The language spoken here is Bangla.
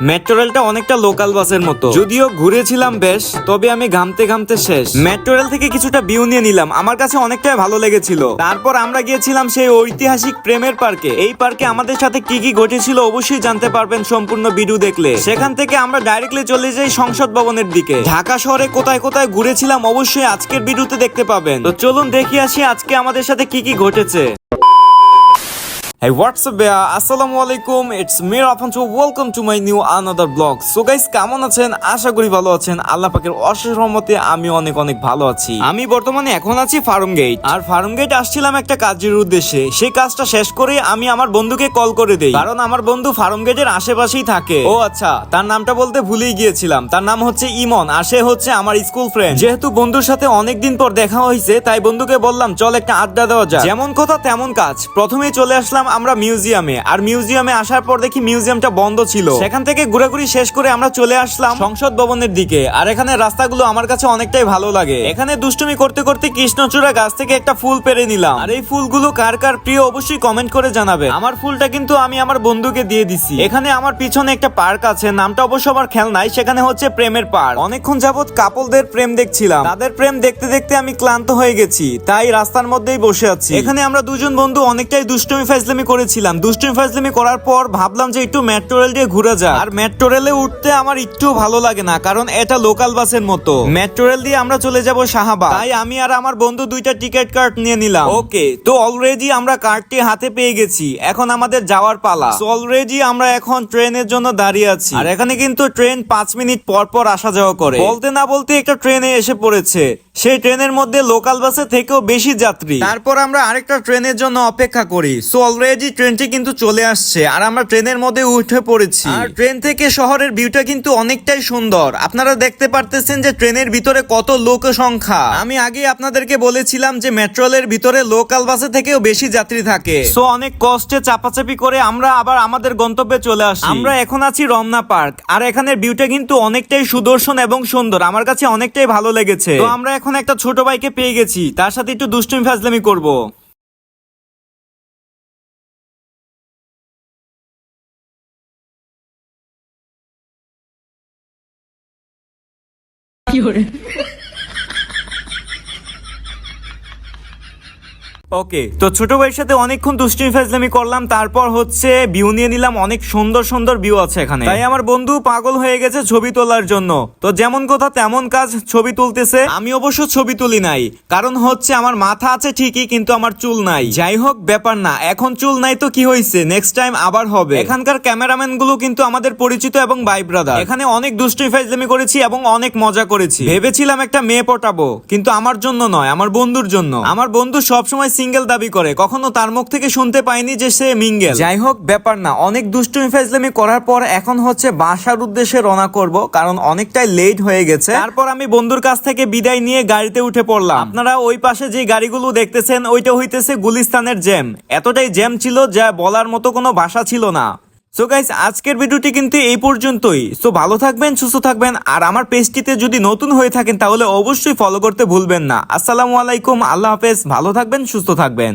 মেট্রো রেলটা অনেকটা লোকাল বাসের মতো, যদিও ঘুরেছিলাম বেশ, তবে আমি ঘামতে ঘামতে শেষ। মেট্রো রেল থেকে কিছুটা ভিউ নিয়ে নিলাম, আমার কাছে অনেকটাই ভালো লেগেছিল। তারপর আমরা গিয়েছিলাম সেই ঐতিহাসিক প্রেমের পার্কে। এই পার্কে আমাদের সাথে কি কি ঘটেছিল অবশ্যই জানতে পারবেন সম্পূর্ণ ভিডিও দেখলে। সেখান থেকে আমরা ডাইরেক্টলি চলে যাই সংসদ ভবনের দিকে। ঢাকা শহরে কোথায় কোথায় ঘুরেছিলাম অবশ্যই আজকের ভিডিওতে দেখতে পাবেন। তো চলুন দেখে আসি আজকে আমাদের সাথে কি কি ঘটেছে। Hey, what's up, আসসালামু আলাইকুম, it's me Rafan, welcome to my new another blog. So guys, কেমন আছেন? আশা করি ভালো আছেন। আল্লাহ পাকের অশেষ রহমতে আমি অনেক অনেক ভালো আছি। আমি বর্তমানে এখন আছি ফার্ম গেট, আর ফার্ম গেট আসছিলাম একটা কাজের উদ্দেশ্যে। সেই কাজটা শেষ করে আমি আমার বন্ধুকে কল করে দেই, কারণ আমার বন্ধু ফার্ম গেটের আশেপাশেই থাকে। ও আচ্ছা, তার নামটা বলতে ভুলেই গিয়েছিলাম। তার নাম হচ্ছে ইমন, আর সে হচ্ছে আমার স্কুল ফ্রেন্ড। যেহেতু বন্ধুর সাথে অনেকদিন পর দেখা হয়েছে, তাই বন্ধুকে বললাম চল একটা আড্ডা দেওয়া যায়। যেমন কথা তেমন কাজ। প্রথমেই চলে আসলাম আমরা মিউজিয়ামে, আর মিউজিয়ামে আসার পর দেখি মিউজিয়ামটা বন্ধ ছিল। সেখান থেকে ঘোরাঘুরি শেষ করে আমরা চলে আসলাম সংসদ ভবনের দিকে। আর এখানে রাস্তাগুলো আমার কাছে অনেকটাই ভালো লাগে। এখানে দুষ্টুমি করতে করতে কৃষ্ণচূড়া গাছ থেকে একটা ফুল পেরে নিলাম। আর এই ফুলগুলো কার কার প্রিয় অবশ্যই কমেন্ট করে জানাবে। আমার ফুলটা কিন্তু আমি আমার বন্ধুকে দিয়ে দিছি। এখানে আমার পিছনে একটা পার্ক আছে, নামটা অবশ্য আমার খেয়াল নাই। সেখানে হচ্ছে প্রেমের পার্ক। অনেকক্ষণ যাবত কাপলদের প্রেম দেখছিলাম। তাদের প্রেম দেখতে দেখতে আমি ক্লান্ত হয়ে গেছি, তাই রাস্তার মধ্যেই বসে আছি। এখানে আমরা দুজন বন্ধু অনেকটাই দুষ্টুমি ফাজলামি করেছিলাম। দুষ্টুমি ফাজলামি করার পর ভাবলাম যে একটু মেট্রো রেল দিয়ে ঘুরে যায়। আর মেট্রো রেলে উঠতে আমার একটু ভালো লাগে না, কারণ এটা লোকাল বাসের মতো। মেট্রো রেল দিয়ে আমরা চলে যাব শাহবাগ, তাই আমি আর আমার বন্ধু দুইটা টিকিট কার্ড নিয়ে নিলাম। ওকে, তো অলরেডি আমরা কার্ডটি হাতে পেয়ে গেছি, এখন আমাদের যাওয়ার পালা। সো অলরেডি আমরা এখন ট্রেনের জন্য দাঁড়িয়ে আছি। আর এখানে কিন্তু ট্রেন 5 মিনিট পর পর আসা যাওয়া করে। বলতে না বলতে একটা ট্রেনে এসে পড়েছে। সেই ট্রেনের মধ্যে লোকাল বাসে থেকেও বেশি যাত্রী। তারপর আমরা আরেকটা ট্রেনের জন্য অপেক্ষা করি। সো অলরেডি ট্রেনটি কিন্তু চলে আসছে, আর আমরা ট্রেনের মধ্যে উঠে পড়েছি। আর ট্রেন থেকে শহরের ভিউটা কিন্তু অনেকটাই সুন্দর। আপনারা দেখতে পারতেছেন যে ট্রেনের ভিতরে কত লোক সংখ্যা। আমি আগে আপনাদেরকে বলেছিলাম যে মেট্রো রেলের ভিতরে লোকাল বাসে থেকেও বেশি যাত্রী থাকে। সো অনেক কষ্টে চাপাচাপি করে আমরা আবার আমাদের গন্তব্যে চলে আসি। আমরা এখন আছি রমনা পার্ক, আর এখানের ভিউটা কিন্তু অনেকটাই সুদর্শন এবং সুন্দর। আমার কাছে অনেকটাই ভালো লেগেছে। তো আমরা এখন একটা ছোট ভাইকে পেয়ে গেছি, তার সাথে একটু দুষ্টুমি ফাজলামি করব। ওকে, তো ছোট ভাইয়ের সাথে অনেকক্ষণ দুষ্টুমি ফাজলামি করলাম। তারপর হচ্ছে ভিউ নিয়ে নিলাম। অনেক সুন্দর সুন্দর ভিউ আছে এখানে, তাই আমার বন্ধু পাগল হয়ে গেছে ছবি তোলার জন্য। তো যেমন কথা তেমন কাজ, ছবি তুলতেছে। আমি অবশ্য ছবি তুলি নাই, কারণ হচ্ছে আমার মাথা আছে ঠিকই, কিন্তু আমার চুল নাই। যাই হোক, ব্যাপার না, এখন চুল নাই তো কি হয়েছে, নেক্সট টাইম আবার হবে। এখানকার ক্যামেরাম্যান গুলো কিন্তু আমাদের পরিচিত এবং ভাই ব্রাদার। এখানে অনেক দুষ্টুমি ফাজলামি করেছি এবং অনেক মজা করেছি। ভেবেছিলাম একটা মেয়ে পটাবো, কিন্তু আমার জন্য নয়, আমার বন্ধুর জন্য। আমার বন্ধু সবসময় সিঙ্গেল দাবি করে, কখনো তার মুখ থেকে শুনতে পাইনি যে সে মিঙ্গেল। যাই হোক, ব্যাপার না, অনেক দুষ্টুমি ফাজলামি করার পর এখন হচ্ছে বাসার উদ্দেশ্যে রওনা করব, কারণ অনেকটাই লেট হয়ে গেছে। তারপর আমি বন্ধুর কাছ থেকে বিদায় নিয়ে গাড়িতে উঠে পড়লাম। আপনারা ওই পাশে যে গাড়িগুলো দেখতেছেন, ওইটা হইতেছে গুলিস্তানের জ্যাম। এতটাই জ্যাম ছিল যা বলার মতো কোনো ভাষা ছিল না। সো গাইস, আজকের ভিডিওটি কিন্তু এই পর্যন্তই। সো ভালো থাকবেন, সুস্থ থাকবেন, আর আমার পেজটিতে যদি নতুন হয়ে থাকেন তাহলে অবশ্যই ফলো করতে ভুলবেন না। আসসালামু আলাইকুম, আল্লাহ হাফেজ, ভালো থাকবেন, সুস্থ থাকবেন।